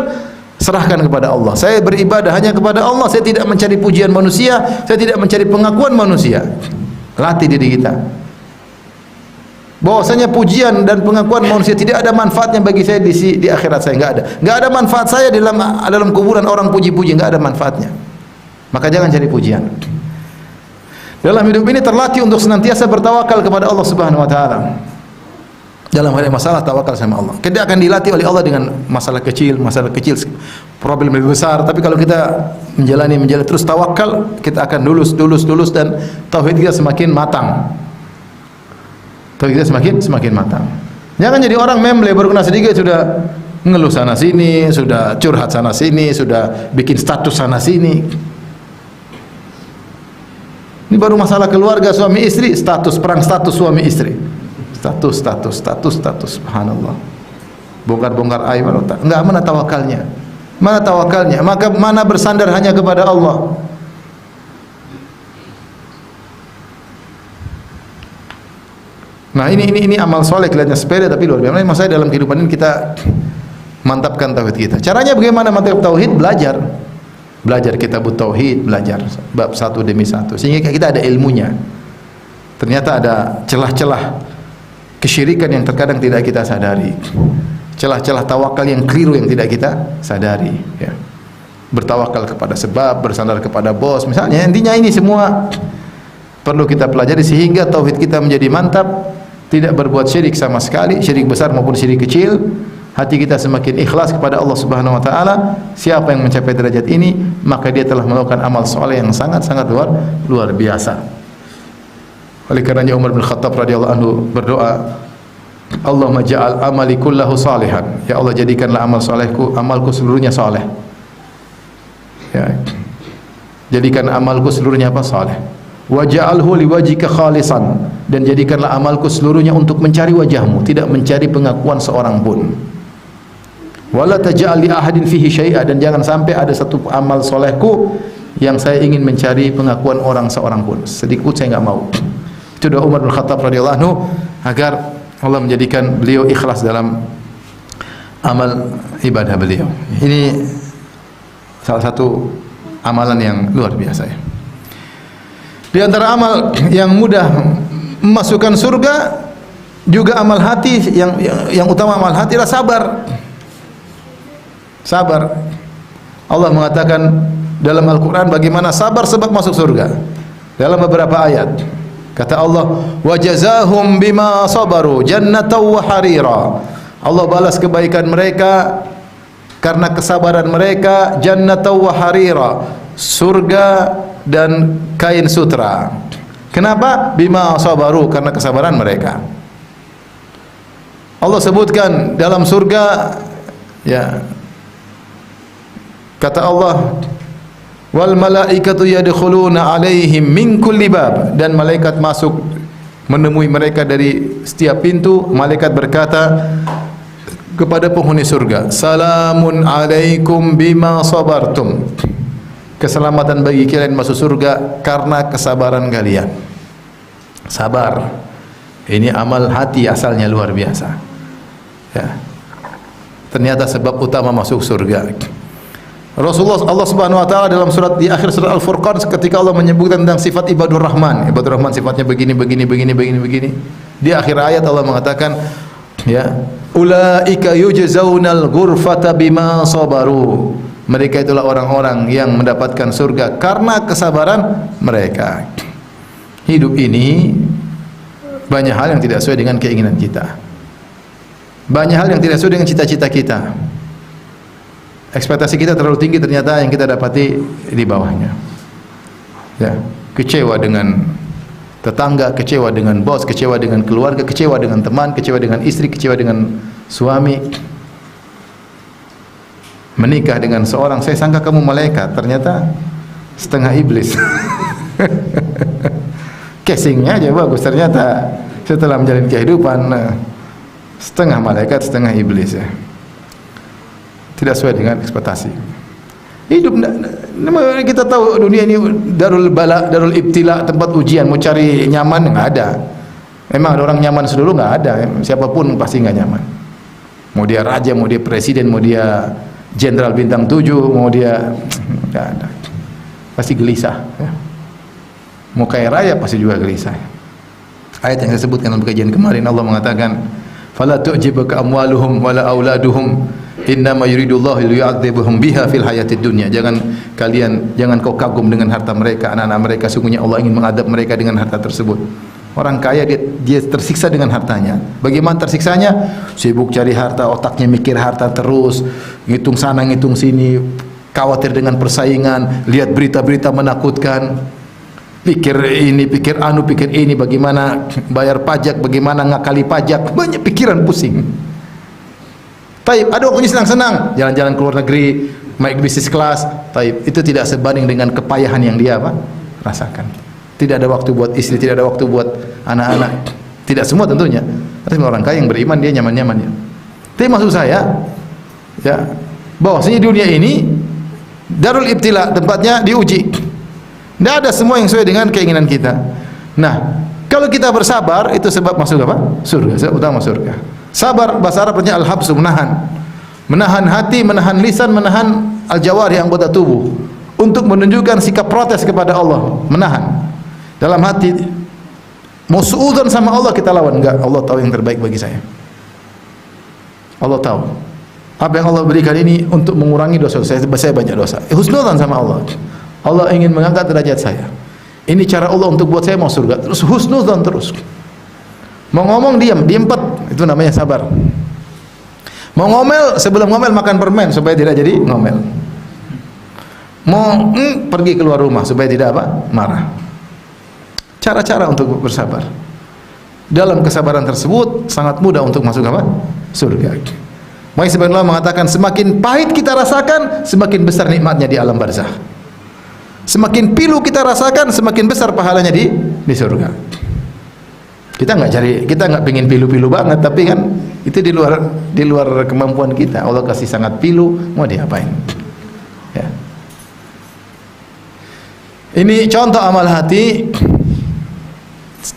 serahkan kepada Allah. Saya beribadah hanya kepada Allah. Saya tidak mencari pujian manusia. Saya tidak mencari pengakuan manusia. Latih diri kita. Bahwasanya pujian dan pengakuan manusia tidak ada manfaatnya bagi saya di akhirat saya. Enggak ada manfaat saya dalam kuburan orang puji-puji, enggak ada manfaatnya. Maka jangan cari pujian. Dalam hidup ini terlatih untuk senantiasa bertawakal kepada Allah Subhanahu wa taala. Dalam hal masalah tawakal sama Allah. Kita akan dilatih oleh Allah dengan masalah kecil, problem lebih besar. Tapi kalau kita menjalani terus tawakal, kita akan lulus, dan tauhid kita semakin matang. Tauhid kita semakin matang. Jangan jadi orang memble, baru kena sedikit sudah ngeluh sana sini, sudah curhat sana sini, sudah bikin status sana sini. Ini baru masalah keluarga suami istri, perang status suami istri. Status, subhanallah. Bongkar-bongkar aib, enggak, mana tawakalnya? Maka mana bersandar hanya kepada Allah. Nah, ini amal soleh kelihatannya sepele tapi luar biasa. Maksudnya dalam kehidupan ini kita mantapkan tauhid kita. Caranya bagaimana mantap tauhid? Belajar kitab tauhid, belajar bab satu demi satu sehingga kita ada ilmunya. ternyata ada celah-celah kesyirikan yang terkadang tidak kita sadari, celah-celah tawakal yang keliru yang tidak kita sadari, ya. Bertawakal kepada sebab, bersandar kepada bos misalnya. Intinya ini semua perlu kita pelajari sehingga tauhid kita menjadi mantap, tidak berbuat syirik sama sekali, syirik besar maupun syirik kecil. Hati kita semakin ikhlas kepada Allah Subhanahu wa taala. Siapa yang mencapai derajat ini, maka dia telah melakukan amal soleh yang sangat-sangat luar biasa. Oleh karenanya Umar bin Khattab radhiyallahu anhu berdoa, Allahumma ja'al amali kullahu salihan. Ya Allah, jadikanlah amalku seluruhnya saleh. Ya. Jadikan amalku seluruhnya apa? Saleh. Wa ja'alhu liwajhika khalisan, dan jadikanlah amalku seluruhnya untuk mencari wajahmu, tidak mencari pengakuan seorang pun. Wala taj'al li ahadin fihi syai'a, dan jangan sampai ada satu amal solehku yang saya ingin mencari pengakuan orang seorang pun. Sedikit saya enggak mau. Itu doa Umar bin Khattab radhiyallahu anhu agar Allah menjadikan beliau ikhlas dalam amal ibadah beliau. Ini salah satu amalan yang luar biasa, ya. Di antara amal yang mudah memasukkan surga juga amal hati, yang utama amal hati adalah sabar. Sabar. Allah mengatakan dalam Al-Quran bagaimana sabar sebab masuk surga. Dalam beberapa ayat kata Allah, wa jazahum bima sabaru jannatan wa harira. Allah balas kebaikan mereka karena kesabaran mereka, jannatan wa harira, surga dan kain sutra. Kenapa? Bima sabaru, karena kesabaran mereka. Allah sebutkan dalam surga, ya, kata Allah, wal malaikatu yadkhuluna alaihim min kulli bab, dan malaikat masuk menemui mereka dari setiap pintu. Malaikat berkata kepada penghuni surga, salamun alaikum bima sabartum. Keselamatan bagi kalian masuk surga karena kesabaran kalian. Sabar. Ini amal hati asalnya luar biasa. Ya. Ternyata sebab utama masuk surga. Rasulullah, Allah Subhanahu wa taala dalam surat di akhir surat Al-Furqan ketika Allah menyebutkan tentang sifat ibadur Rahman. Ibadur Rahman sifatnya begini. Di akhir ayat Allah mengatakan, ya, ulaika yujzaunal ghurfata bima sabaru. Mereka itulah orang-orang yang mendapatkan surga karena kesabaran mereka. Hidup ini banyak hal yang tidak sesuai dengan keinginan kita. Banyak hal yang tidak sesuai dengan cita-cita kita. Ekspektasi kita terlalu tinggi, ternyata yang kita dapati di bawahnya. Ya, kecewa dengan tetangga, kecewa dengan bos, kecewa dengan keluarga, kecewa dengan teman, kecewa dengan istri, kecewa dengan suami. Menikah dengan seorang, saya sangka kamu malaikat, ternyata setengah iblis. Casingnya aja bagus, ternyata setelah menjalani kehidupan setengah malaikat, setengah iblis, ya. Tidak sesuai dengan ekspektasi. Hidup kita tahu dunia ini darul bala, darul ibtila, tempat ujian. Mau cari nyaman enggak ada. Memang ada orang nyaman seluruh, enggak ada. Siapapun pasti enggak nyaman. Mau dia raja, mau dia presiden, mau dia jenderal bintang 7, mau dia enggak ada. Pasti gelisah, ya. Mau kaya raya pasti juga gelisah. Ayat yang saya sebutkan dalam kajian kemarin, Allah mengatakan, "Fala tu'jibuka amwaluhum wala auladuhum, innama yuridullahu liyu'adzibuhum biha fil hayatid dunya." Jangan kau kagum dengan harta mereka, anak-anak mereka, sungguhnya Allah ingin mengadab mereka dengan harta tersebut. Orang kaya dia tersiksa dengan hartanya. Bagaimana tersiksanya? Sibuk cari harta, otaknya mikir harta terus, ngitung sana ngitung sini, khawatir dengan persaingan, lihat berita-berita menakutkan, pikir ini, pikir anu, pikir ini, bagaimana bayar pajak, bagaimana ngakali pajak, banyak pikiran pusing. Taib, ada waktunya senang-senang, jalan-jalan ke luar negeri, naik bisnis kelas. Taib, itu tidak sebanding dengan kepayahan yang dia rasakan. Tidak ada waktu buat istri, tidak ada waktu buat anak-anak. Tidak semua tentunya. Tapi orang kaya yang beriman dia nyaman-nyaman, ya. Tapi maksud saya, ya, bahwasanya dunia ini darul ibtila, tempatnya diuji. Tidak ada semua yang sesuai dengan keinginan kita. Nah, kalau kita bersabar, itu sebab masuk apa? Surga. Sebab utama surga. Sabar bahasa Arabnya al-habsu, menahan. Menahan hati, menahan lisan, menahan al-jawari, anggota tubuh, untuk menunjukkan sikap protes kepada Allah. Menahan dalam hati, Mau suudzon sama Allah kita lawan, enggak, Allah tahu yang terbaik bagi saya. Allah tahu apa yang Allah berikan ini untuk mengurangi dosa saya banyak dosa. Husnudzon sama Allah. Allah ingin mengangkat derajat saya. Ini cara Allah untuk buat saya mau surga. Terus husnudzon terus. Mau ngomong diam, diempet, itu namanya sabar. Mau ngomel, sebelum ngomel makan permen supaya tidak jadi ngomel. Mau pergi keluar rumah supaya tidak apa? Marah. Cara-cara untuk bersabar. Dalam kesabaran tersebut sangat mudah untuk masuk apa? Surga. Makanya sebagian ulama mengatakan semakin pahit kita rasakan, semakin besar nikmatnya di alam barzakh. Semakin pilu kita rasakan, semakin besar pahalanya di surga. Kita nggak pengen pilu-pilu banget, tapi kan itu di luar kemampuan kita. Allah kasih sangat pilu, mau diapain? Ya. Ini contoh amal hati,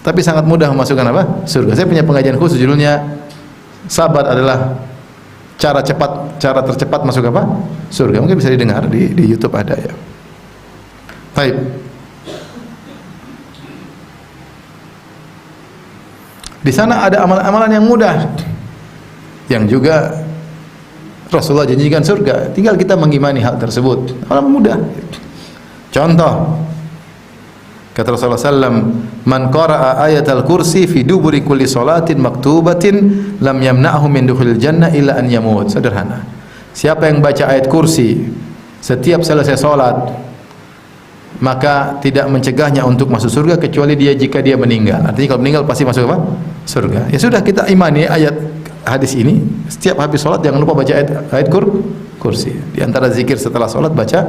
tapi sangat mudah memasukkan apa? Surga. Saya punya pengajian khusus judulnya sabar adalah cara tercepat masuk apa? Surga. Mungkin bisa didengar di YouTube ada ya. Baik. Di sana ada amalan-amalan yang mudah, yang juga Rasulullah janjikan surga. Tinggal kita mengimani hal tersebut. Amalan mudah. Contoh, kata Rasulullah SAW, man qara'a ayatal kursi fi duburi kulli salatin maktubatin lam yamna'hu min dukhulil jannah illa an yamut. Sederhana. Siapa yang baca ayat kursi setiap selesai salat, maka tidak mencegahnya untuk masuk surga kecuali jika dia meninggal. Artinya kalau meninggal pasti masuk apa? Surga. Ya sudah, kita imani ayat hadis ini. Setiap habis salat jangan lupa baca ayat kursi. Di antara zikir setelah salat baca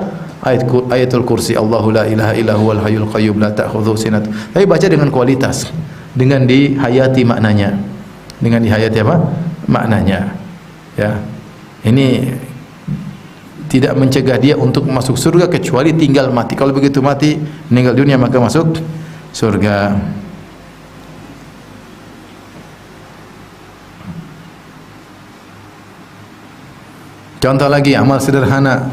ayatul kursi. Allahu la ilaha illa huwal hayyul qayyum la ta'khudhuhu sinatun. Tapi baca dengan kualitas, dengan dihayati maknanya. Dengan dihayati apa? Maknanya. Ya. Ini tidak mencegah dia untuk masuk surga kecuali tinggal mati. Kalau begitu mati, meninggal dunia, maka masuk surga. Contoh lagi, amal sederhana,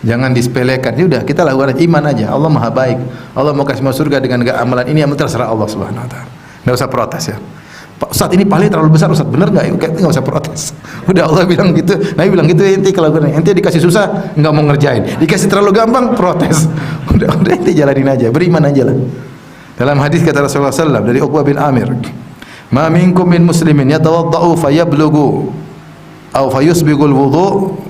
jangan disepelekan. Sudah, kita lakukan iman aja. Allah Maha baik. Allah mau kasih masuk surga dengan amalan ini, amal terserah Allah Subhanahu wa taala. Enggak usah protes ya. Pak Ustaz, ini pahalanya terlalu besar Ustaz, benar enggak? Enggak usah protes. Udah, Allah bilang gitu, Nabi bilang gitu, ente kalau ente dikasih susah enggak mau ngerjain. Dikasih terlalu gampang protes. Udah ente jalanin aja, beriman aja lah. Dalam hadis kata Rasulullah SAW dari Uqbah bin Amir, "Ma minkum min muslimin yatawaddau fayablughu aw fayusbighul wudu'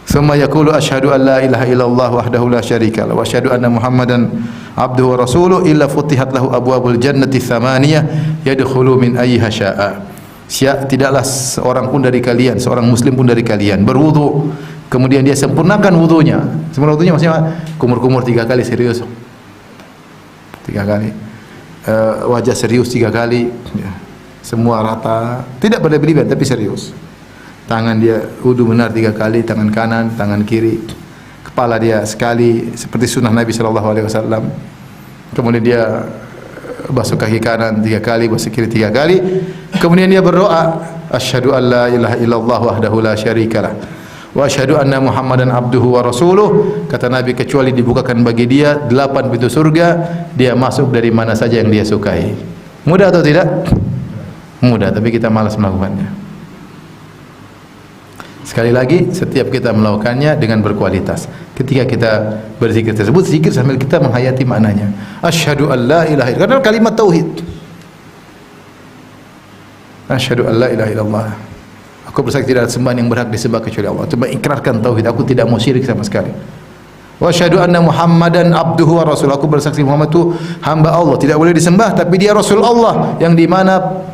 thumma yaqulu asyhadu an la ilaha illallah wahdahu la syarika lahu wa asyhadu anna Muhammadan abduhu wa rasuluhu illa futihat lahu abwabul jannati tsamaniyah yadkhulu min ayyiha syaa." Tidaklah seorang pun dari kalian, seorang muslim pun dari kalian berwudu, kemudian dia sempurnakan wudunya. Sempurna wudunya maksudnya kumur-kumur 3 kali serius. 3 kali. Wajah serius 3 kali, ya. Semua rata, tidak berlebihan tapi serius. Tangan dia wudu benar 3 kali, tangan kanan, tangan kiri. Kepala dia sekali seperti sunnah Nabi sallallahu alaihi wasallam. Kemudian dia basuh kaki kanan 3 kali, basuh kiri 3 kali. Kemudian dia berdoa, asyhadu an la ilaha illallah wahdahu la syarikalah wa asyhadu anna Muhammadan abduhu wa rasuluh. Kata Nabi, kecuali dibukakan bagi dia 8 pintu surga, dia masuk dari mana saja yang dia sukai. Mudah atau tidak? Mudah, tapi kita malas melakukannya. Sekali lagi, setiap kita melakukannya dengan berkualitas. Ketika kita berzikir tersebut, zikir sambil kita menghayati maknanya. Asyhadu an la ilaha illallah, karena kalimat tauhid. Asyhadu an la ilaha illallah. Aku bersaksi tidak ada sembahan yang berhak disembah kecuali Allah. Coba ikrarkan tauhid, aku tidak mau syirik sama sekali. Wa asyhadu anna Muhammadan abduhu wa rasul. Aku bersaksi Muhammad itu hamba Allah, tidak boleh disembah, tapi dia Rasul Allah, yang di mana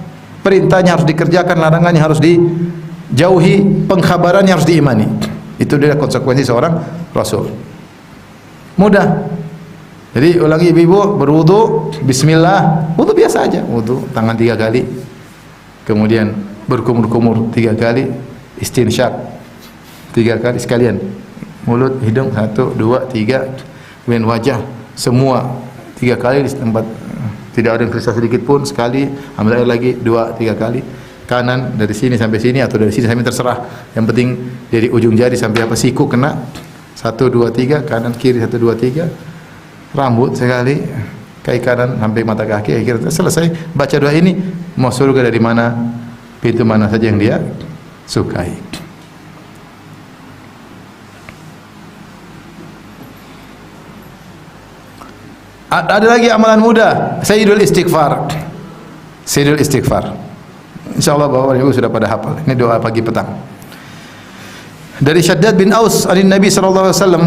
perintahnya harus dikerjakan, larangannya harus dijauhi, pengkhabarannya harus diimani. Itu dia konsekuensi seorang Rasul. Mudah. Jadi ulangi ibu-ibu, berwudu, bismillah, wudu biasa aja, wudu, tangan 3 kali. Kemudian berkumur-kumur 3 kali, istinsyak 3 kali sekalian. Mulut, hidung 1, 2, 3. Kemudian wajah semua 3 kali di tempat tidak ada yang tersisa sedikit pun, sekali. Ambil air lagi 2, 3 kali. Kanan dari sini sampai sini atau dari sini sampai terserah. Yang penting dari ujung jari sampai apa siku kena. 1, 2, 3, kanan kiri 1, 2, 3. Rambut sekali. kaki kanan sampai mata kaki, akhirnya selesai baca doa ini, mau surga dari mana, pintu mana saja yang dia sukai. Ada lagi amalan mudah, Sayyidul Istighfar. Sayyidul Istighfar. Insyaallah Bapak Ibu sudah pada hafal. Ini doa pagi petang. Dari Syaddad bin Aus dari Nabi sallallahu alaihi wasallam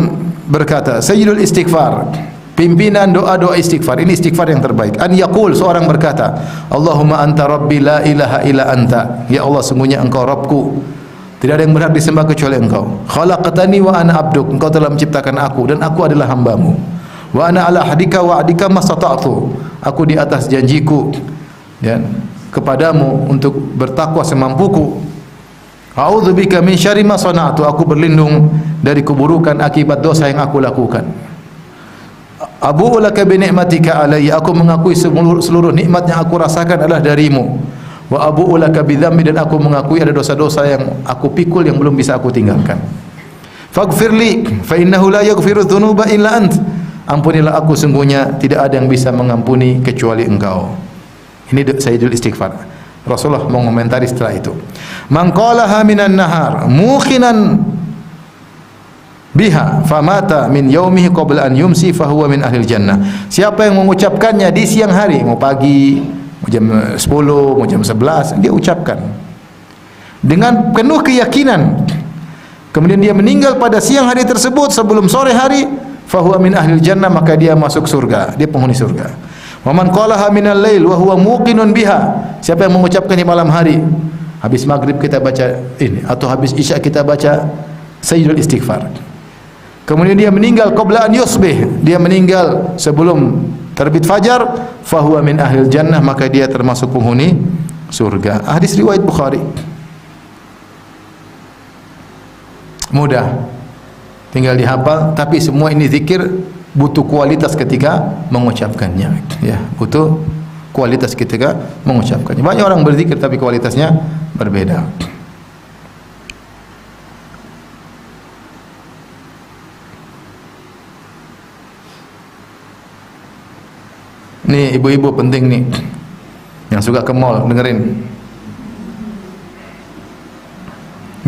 berkata, Sayyidul Istighfar, pimpinan doa-doa istighfar. Ini istighfar yang terbaik. An yaqul, seorang berkata, Allahumma anta rabbi la ilaha illa anta. Ya Allah, sungguhnya Engkau Rabbku, tidak ada yang berhak disembah kecuali Engkau. Khalaqtani wa ana abduk. Engkau telah menciptakan aku dan aku adalah hambamu. Wa ana ala hadika wa adika mastata'tu. Aku di atas janjiku dan kepadamu untuk bertakwa semampuku. A'udzubika min syarri ma sana'tu. Aku berlindung dari keburukan akibat dosa yang aku lakukan. Abu'u laka bi ni'matika alayya. Aku mengakui seluruh nikmat yang aku rasakan adalah darimu. Wa abu'u laka bi dzambi, dan aku mengakui ada dosa-dosa yang aku pikul yang belum bisa aku tinggalkan. Faghfirli fa innahu la yaghfiru dzunuba illa ant. Ampunilah aku, sungguhnya tidak ada yang bisa mengampuni kecuali Engkau. Ini Sayyidul Istighfar. Rasulullah mengomentari setelah itu. Man qalaha minan nahar mukhinan biha famata min yaumihi qabla an yumsi fahuwa min ahlil jannah. Siapa yang mengucapkannya di siang hari, mau pagi, mau jam 10, mau jam 11, dia ucapkan dengan penuh keyakinan, kemudian dia meninggal pada siang hari tersebut sebelum sore hari, fahuwa min ahlil jannah, maka dia masuk surga, dia penghuni surga. Wa man qalaha minal lail wa huwa muqinun biha. Siapa yang mengucapkan di malam hari, habis maghrib kita baca ini, atau habis isya kita baca Sayyidul Istighfar, kemudian dia meninggal qabla an yusbih, dia meninggal sebelum terbit fajar, fahuwa min ahlil jannah, maka dia termasuk penghuni surga. Hadis riwayat Bukhari. Mudah, tinggal dihafal, tapi semua ini zikir butuh kualitas ketika mengucapkannya, ya, butuh kualitas ketika mengucapkannya. Banyak orang berzikir tapi kualitasnya berbeda. Nih ibu-ibu penting nih, yang suka ke mall, dengerin.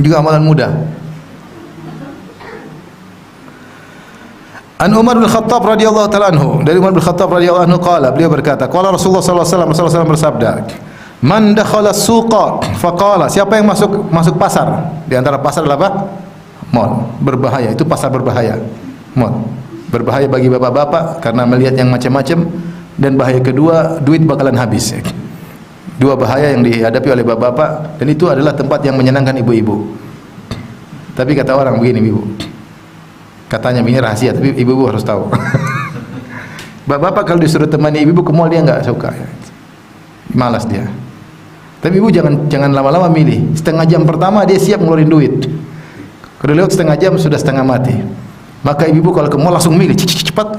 Juga amalan mudah. An Umar bin Khattab radhiyallahu ta'ala anhu, dari Umar bin Khattab radhiyallahu anhu qala, beliau berkata, qala Rasulullah sallallahu alaihi wasallam bersabda, man dakhala suqa faqala, siapa yang masuk pasar, di antara pasar adalah apa? Mall. Berbahaya, itu pasar berbahaya. Mall berbahaya bagi bapak-bapak karena melihat yang macam-macam, dan bahaya kedua, duit bakalan habis. Dua bahaya yang dihadapi oleh bapak-bapak, dan itu adalah tempat yang menyenangkan ibu-ibu. Tapi kata orang begini, ibu, katanya ini rahasia, tapi ibu-ibu harus tahu. Bapak-bapak kalau disuruh temani ibu ke mall dia enggak suka, malas dia. Tapi ibu jangan lama-lama milih. Setengah jam pertama dia siap ngeluarin duit. Kalau lewat setengah jam sudah setengah mati. Maka ibu kalau ke mall langsung milih, cepat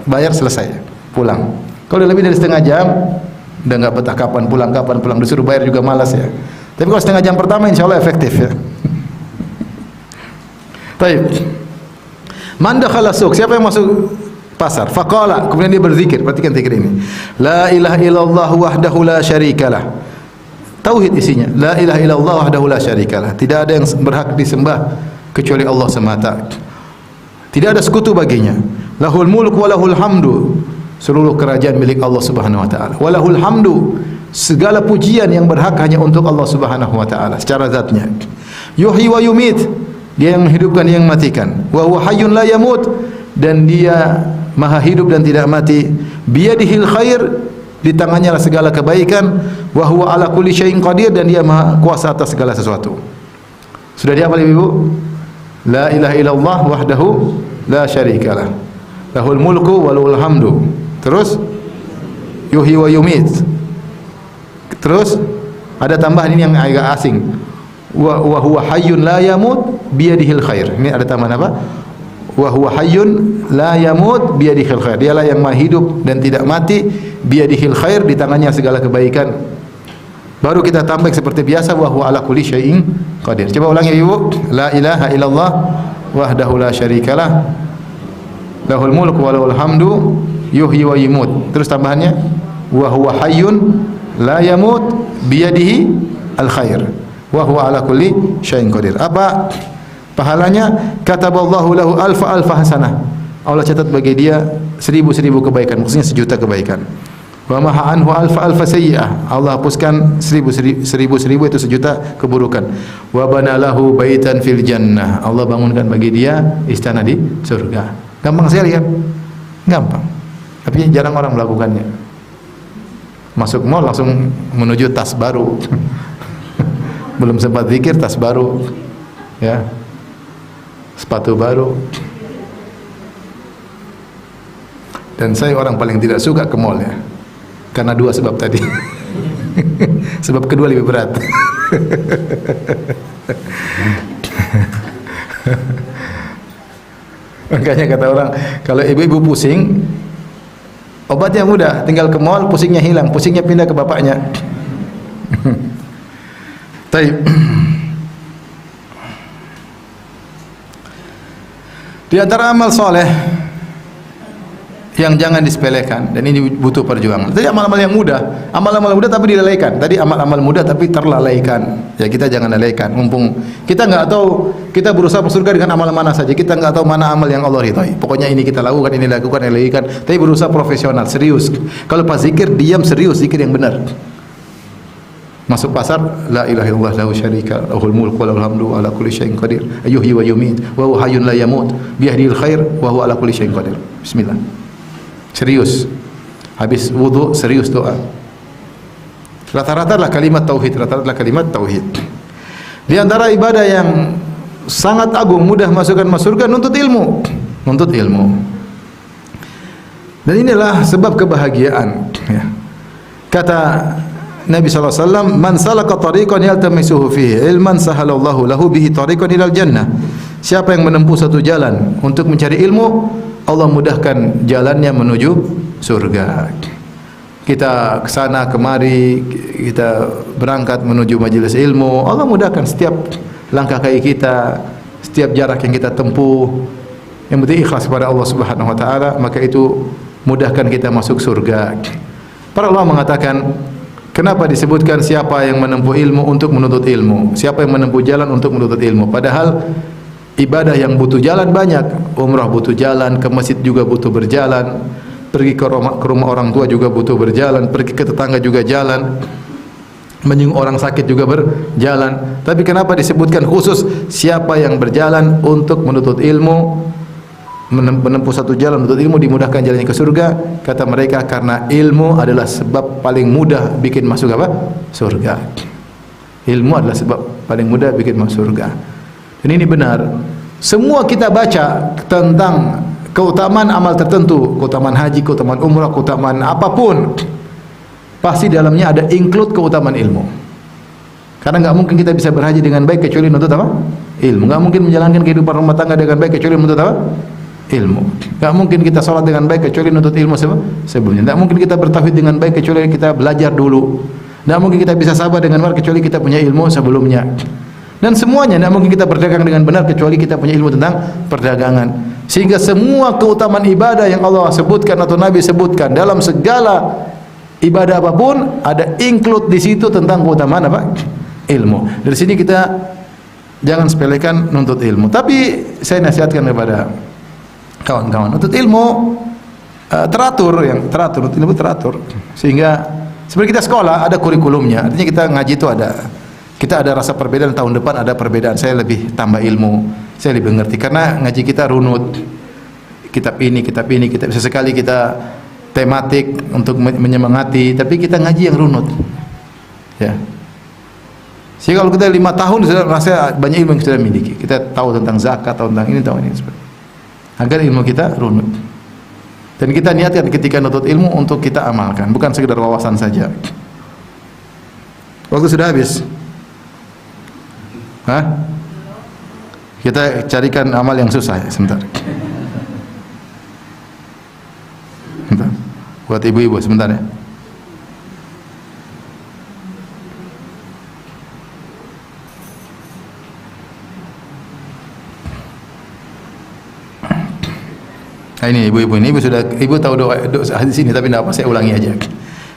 bayar selesai, pulang. Kalau lebih dari setengah jam udah enggak betah, kapan pulang, disuruh bayar juga malas ya. Tapi kalau setengah jam pertama insya Allah efektif ya. Baik. Man dakhala suq, siapa yang masuk pasar, faqala, kemudian dia berzikir, perhatikan zikir ini. La ilaha illallah wahdahu la syarikalah. Tauhid isinya, la ilaha illallah wahdahu la syarikalah. Tidak ada yang berhak disembah kecuali Allah semata. Tidak ada sekutu baginya. Lahul mulk wa lahul hamdu. Seluruh kerajaan milik Allah Subhanahu wa taala. Wa lahul hamdu. Segala pujian yang berhak hanya untuk Allah Subhanahu wa taala secara zatnya. Yuhyi wa yumit. Dia yang menghidupkan, dia yang mematikan. Wa huwa hayyun la yamut, dan dia maha hidup dan tidak mati. Biyadihil khair, di tangannya lah segala kebaikan. Wa huwa ala kulli syai'in qadir, dan dia maha kuasa atas segala sesuatu. Sudah dihafal Ibu? La ilaha illallah wahdahu la syarikalah. Lahul mulku wa lahul hamdu. Terus yuhyi wa yumit. Terus ada tambahan ini yang agak asing. Wa huwa hayyun la yamut biyadihil khair. Ini ada tambahan apa? Wa huwa hayyun la yamut biyadihil khair. Dialah yang maha hidup dan tidak mati, biyadihil khair, di tangannya segala kebaikan. Baru kita tambah seperti biasa, wa huwa ala kulli syai'in qadir. Coba ulangi Ibu. La ilaha illallah wahdahu la syarikalah. Lahul mulku wa lahul hamdu yuhyi wa yumut. Terus tambahannya wa huwa hayyun la yamut biyadihi al khair wa huwa ala kulli syai'in qadir. Apa pahalanya? Kataballahu lahu alfa hasanah. Allah catat bagi dia 1000 kebaikan, maksudnya 1.000.000 kebaikan. Wa maha anhu alfa sayyi'ah. Allah hapuskan 1000 itu 1.000.000 keburukan. Wa banalahu baitan fil jannah. Allah bangunkan bagi dia istana di surga. Gampang sekali kan? Gampang. Tapi jarang orang melakukannya. Masuk mall langsung menuju tas baru. Belum sempat zikir tas baru. Ya. Sepatu baru. Dan saya orang paling tidak suka ke mall ya. Karena 2 sebab tadi. Sebab kedua lebih berat. Makanya kata orang, kalau ibu-ibu pusing, obatnya mudah, tinggal ke mall, pusingnya hilang, pusingnya pindah ke bapaknya. Taib. Di antara amal soleh yang jangan disepelekan, dan ini butuh perjuangan. Tadi amal-amal yang mudah, amal-amal mudah tapi dilalaikan. Tadi amal-amal mudah tapi terlalaikan. Ya kita jangan lalaikan. Mumpung kita nggak tahu, kita berusaha masuk surga dengan amal mana saja. Kita nggak tahu mana amal yang Allah ridhai. Pokoknya ini kita lakukan, ini lakukan, ini lakukan. Tapi berusaha profesional, serius. Kalau pas zikir diam serius, zikir yang benar. Masuk pasar, la ilaha illallah lahu syarika lahul mulku wa lahul hamdu ala kulli syai'in qadir ayyuhyi wa yumiit wa huwa hayyun la yamut biyadihil khair wa huwa ala kulli syai'in qadir. Bismillah. Serius. Habis wudu serius doa. Rata-rata adalah kalimat tauhid, Di antara ibadah yang sangat agung, mudah masukkan surga, nuntut ilmu. Dan inilah sebab kebahagiaan ya. Kata Nabi SAW, man salaka tariqan yaltamisuhu fihi ilman sahalallahu lahu bihi tariqan ilal jannah. Siapa yang menempuh satu jalan untuk mencari ilmu, Allah mudahkan jalannya menuju surga. Kita kesana kemari, kita berangkat menuju majelis ilmu, Allah mudahkan setiap langkah kaki kita, setiap jarak yang kita tempuh. Yang penting ikhlas kepada Allah Subhanahu wa taala, maka itu mudahkan kita masuk surga. Para ulama mengatakan, kenapa disebutkan siapa yang menempuh ilmu untuk menuntut ilmu? Siapa yang menempuh jalan untuk menuntut ilmu? Padahal ibadah yang butuh jalan banyak. Umrah butuh jalan, ke masjid juga butuh berjalan, pergi ke rumah orang tua juga butuh berjalan, pergi ke tetangga juga jalan, menyinggung orang sakit juga berjalan. Tapi kenapa disebutkan khusus siapa yang berjalan untuk menuntut ilmu, menempuh satu jalan untuk ilmu, dimudahkan jalannya ke surga? Kata mereka, karena ilmu adalah sebab paling mudah bikin masuk apa? Surga. Ilmu adalah sebab paling mudah bikin masuk surga. Dan ini benar. Semua kita baca tentang keutamaan amal tertentu, keutamaan haji, keutamaan umrah, keutamaan apapun, pasti dalamnya ada include keutamaan ilmu. Karena nggak mungkin kita bisa berhaji dengan baik kecuali menuntut apa? Ilmu. Nggak mungkin menjalankan kehidupan rumah tangga dengan baik kecuali menuntut apa? Ilmu. Nggak mungkin kita sholat dengan baik kecuali menuntut ilmu sebelumnya. Nggak mungkin kita bertauhid dengan baik kecuali kita belajar dulu. Nggak mungkin kita bisa sabar dengan benar kecuali kita punya ilmu sebelumnya. Dan semuanya, tidak mungkin kita berdagang dengan benar kecuali kita punya ilmu tentang perdagangan. Sehingga semua keutamaan ibadah yang Allah sebutkan atau Nabi sebutkan dalam segala ibadah apapun, ada include di situ tentang keutamaan apa? Ilmu. Dari sini kita jangan sepelekan nuntut ilmu. Tapi saya nasihatkan kepada kawan-kawan, nuntut ilmu teratur, nuntut ilmu teratur. Sehingga seperti kita sekolah ada kurikulumnya. Artinya kita ngaji itu kita ada rasa perbedaan, tahun depan ada perbedaan, saya lebih tambah ilmu, saya lebih mengerti karena ngaji kita runut, kitab ini, sesekali kita tematik untuk menyemangati, tapi kita ngaji yang runut ya. Sehingga kalau kita 5 tahun sudah rasa banyak ilmu yang kita miliki, kita tahu tentang zakat, tahu tentang ini, agar ilmu kita runut. Dan kita niatkan ketika menuntut ilmu untuk kita amalkan, bukan sekedar wawasan saja. Waktu sudah habis. Kita carikan amal yang susah ya, sebentar. Buat ibu-ibu sebentar ya. Nah, ini ibu-ibu ini, ibu tahu doa hadis ini, tapi tidak apa, saya ulangi aja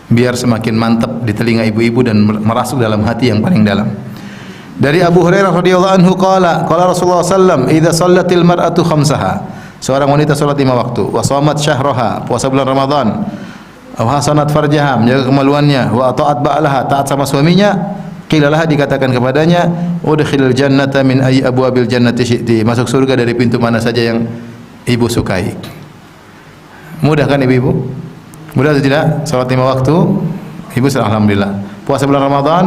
biar semakin mantap di telinga ibu-ibu dan merasuk dalam hati yang paling dalam. Dari Abu Hurairah radhiyallahu anhu qala Rasulullah sallam, idza shallatil mar'atu khamsaha, seorang wanita salat 5 waktu, wa shamat syahraha, puasa bulan Ramadan, wa hasanat farjaha, menjaga kemaluannya, wa ata'at ba'laha, taat sama suaminya, qila laha, dikatakan kepadanya, udkhilil jannata min ayyi abwabil jannati syi'ti, masuk surga dari pintu mana saja yang ibu sukai. Mudah kan ibu-ibu? Mudah atau tidak? Salat 5 waktu, ibu alhamdulillah. Puasa bulan Ramadan,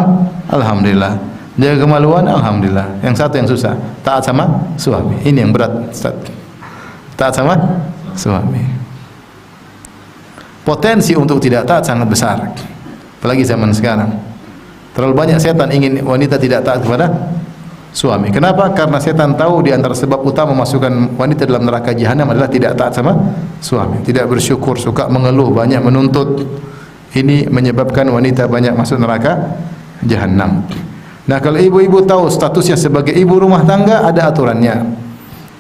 alhamdulillah. Jaga kemaluan, alhamdulillah. Yang satu yang susah, taat sama suami. Ini yang berat, Ustaz. Taat sama suami. Potensi untuk tidak taat sangat besar. Apalagi zaman sekarang. Terlalu banyak setan ingin wanita tidak taat kepada suami. Kenapa? Karena setan tahu di antara sebab utama masukkan wanita dalam neraka jahanam adalah tidak taat sama suami, tidak bersyukur, suka mengeluh, banyak menuntut. Ini menyebabkan wanita banyak masuk neraka jahanam. Nah, kalau ibu-ibu tahu statusnya sebagai ibu rumah tangga, ada aturannya.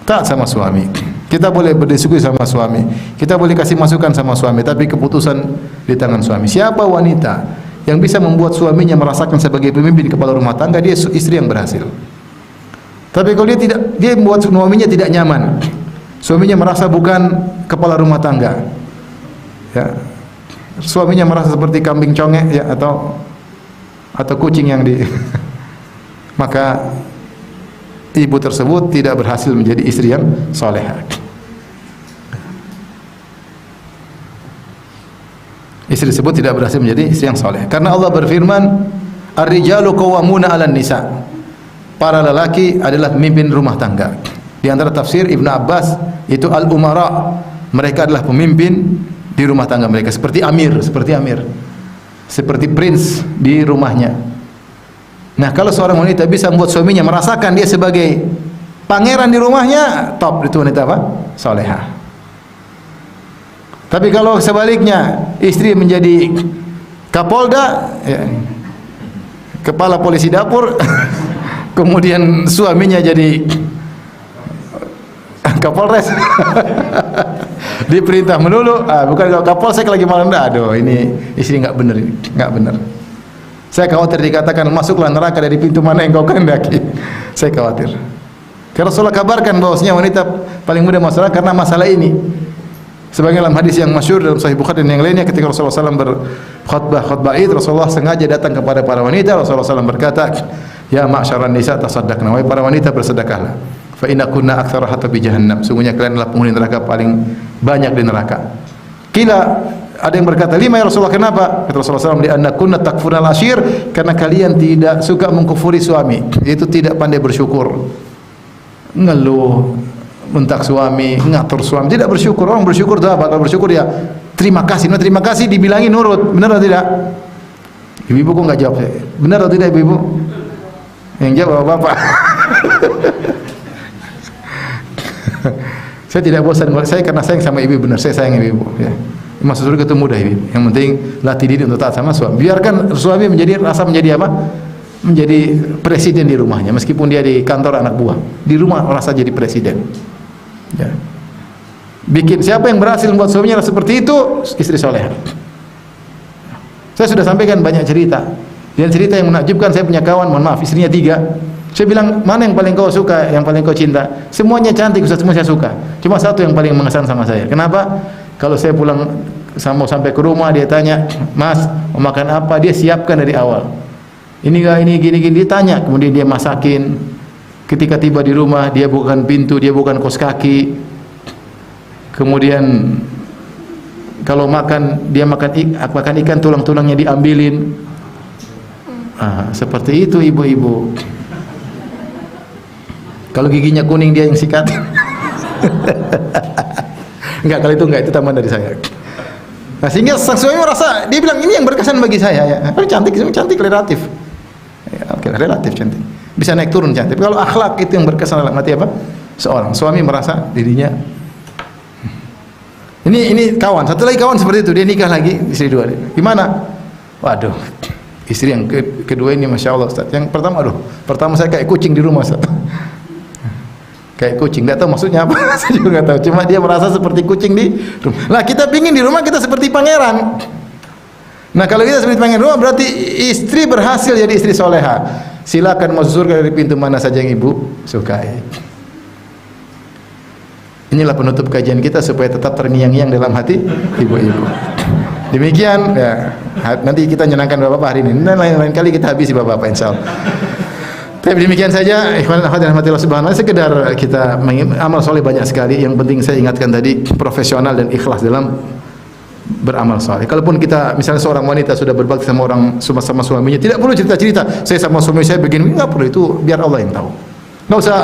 Taat sama suami. Kita boleh berdiskusi sama suami, kita boleh kasih masukan sama suami, tapi keputusan di tangan suami. Siapa wanita yang bisa membuat suaminya merasakan sebagai pemimpin kepala rumah tangga, dia istri yang berhasil. Tapi kalau dia membuat suaminya tidak nyaman, suaminya merasa bukan kepala rumah tangga, ya, suaminya merasa seperti kambing congek, ya, atau kucing yang di maka ibu tersebut tidak berhasil menjadi istri yang salehah. Istri tersebut tidak berhasil menjadi istri yang saleh. Karena Allah berfirman, "Ar-rijalu qawwamuna 'alan nisa." Para lelaki adalah pemimpin rumah tangga. Di antara tafsir Ibnu Abbas itu al-umara. Mereka adalah pemimpin di rumah tangga mereka, seperti amir, seperti prince di rumahnya. Nah, kalau seorang wanita bisa membuat suaminya merasakan dia sebagai pangeran di rumahnya, top, itu wanita apa? Salehah. Tapi kalau sebaliknya, istri menjadi kapolda, ya, kepala polisi dapur, kemudian suaminya jadi kapolres, diperintah melulu, bukan kalau kapolsek lagi malam, aduh, ini istri nggak benar, nggak benar. Saya khawatir dikatakan masuklah neraka dari pintu mana yang kau kehendaki. Saya khawatir. Karena Rasulullah kabarkan bahwasanya wanita paling mudah masalah karena masalah ini. Sebagai dalam hadis yang masyhur dalam Sahih Bukhari dan yang lainnya, ketika Rasulullah SAW berkhutbah Id, Rasulullah sengaja datang kepada para wanita. Rasulullah SAW berkata, "Ya ma'syaran nisa tasaddaqna, wahai para wanita bersedekahlah. Fa inna kunna aktsara hatta bi jahannam, sungguhnya kalian adalah penghuni neraka paling banyak di neraka." Kila, ada yang berkata, "Lima ya Rasulullah, kenapa?" Kata Rasulullah SAW, "Li'anna kunna takfurnal ashir," karena kalian tidak suka mengkufuri suami, yaitu tidak pandai bersyukur, ngeluh, bentak suami, ngatur suami, tidak bersyukur. Orang bersyukur itu apa? Kalau bersyukur ya terima kasih. Nah, terima kasih dibilangi nurut, benar atau tidak? Ibu-ibu kok nggak jawab? Benar atau tidak ibu-ibu? Yang jawab bapak. Saya tidak bosan, saya karena sayang sama ibu, benar, saya sayang ibu, ya. Masuk surga itu mudah, ibu. Yang penting latih diri untuk taat sama suami. Biarkan suami menjadi apa? Menjadi presiden di rumahnya, meskipun dia di kantor anak buah. Di rumah rasa jadi presiden. Ya. Bikin siapa yang berhasil membuat suaminya seperti itu, istri solehah. Saya sudah sampaikan banyak cerita. Dan cerita yang menakjubkan, saya punya kawan, mohon maaf, istrinya 3. Saya bilang, "Mana yang paling kau suka, yang paling kau cinta?" "Semuanya cantik, Ustaz, semua saya suka. Cuma satu yang paling mengesan sama saya." "Kenapa?" "Kalau saya pulang mau sampai ke rumah, dia tanya, 'Mas, mau makan apa?' Dia siapkan dari awal. Ini gini ditanya, kemudian dia masakin. Ketika tiba di rumah, dia bukan pintu, dia bukan kos kaki. Kemudian kalau makan, dia makan ikan, tulang-tulangnya diambilin. Seperti itu ibu-ibu. Kalau giginya kuning, dia yang sikat. Enggak, kalau itu enggak, itu tambahan dari saya. Nah, sehingga sang suami merasa, dia bilang, ini yang berkesan bagi saya, ya. Cantik relatif. Ya, oke, relatif cantik. Bisa naik turun cantik. Tapi kalau akhlak itu yang berkesan dalam hati apa? Seorang suami merasa dirinya. Ini kawan, satu lagi kawan seperti itu, dia nikah lagi, istri 2. Gimana? Waduh, istri yang kedua ini Masya Allah, Ustaz. Yang pertama, pertama saya kayak kucing di rumah, Ustaz. Kayak kucing, enggak tahu maksudnya apa. Saya juga enggak tahu. Cuma dia merasa seperti kucing di rumah. Lah kita pingin di rumah kita seperti pangeran. Nah kalau kita seperti pangeran rumah berarti istri berhasil jadi istri soleha. Silakan masuk surga dari pintu mana saja yang ibu sukai. Inilah penutup kajian kita supaya tetap terngiang-ngiang dalam hati ibu-ibu. Demikian ya, nanti kita nyenangkan bapak-bapak hari ini. Dan lain-lain kali kita habisi bapak-bapak insyaallah. Tapi demikian saja ikhwan dan akhwat rahmatillah subhanahu wa ta'ala, sekedar kita amal soleh banyak sekali. Yang penting saya ingatkan tadi profesional dan ikhlas dalam beramal soleh. Kalaupun kita misalnya seorang wanita sudah berbakti sama orang sama suaminya, tidak perlu cerita-cerita saya sama suami saya begini, enggak perlu, itu biar Allah yang tahu. Enggak usah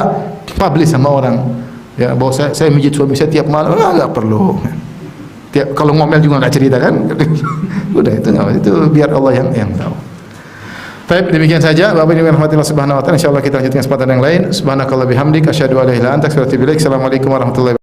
publish sama orang. Ya, bahwa saya mijit suami saya tiap malam, enggak perlu. Kalau ngomel juga enggak cerita kan. Udah itu biar Allah yang tahu. Baik, demikian saja Bapak Ibu yang rahmatillah subhanahu wa ta'ala. Insyaallah kita lanjutkan kesempatan yang lain. Subhanakallah bihamdik asyhadu an la ilaha illa anta astaghfiruka wa atubu ilaik. Assalamualaikum warahmatullahi wabarakatuh.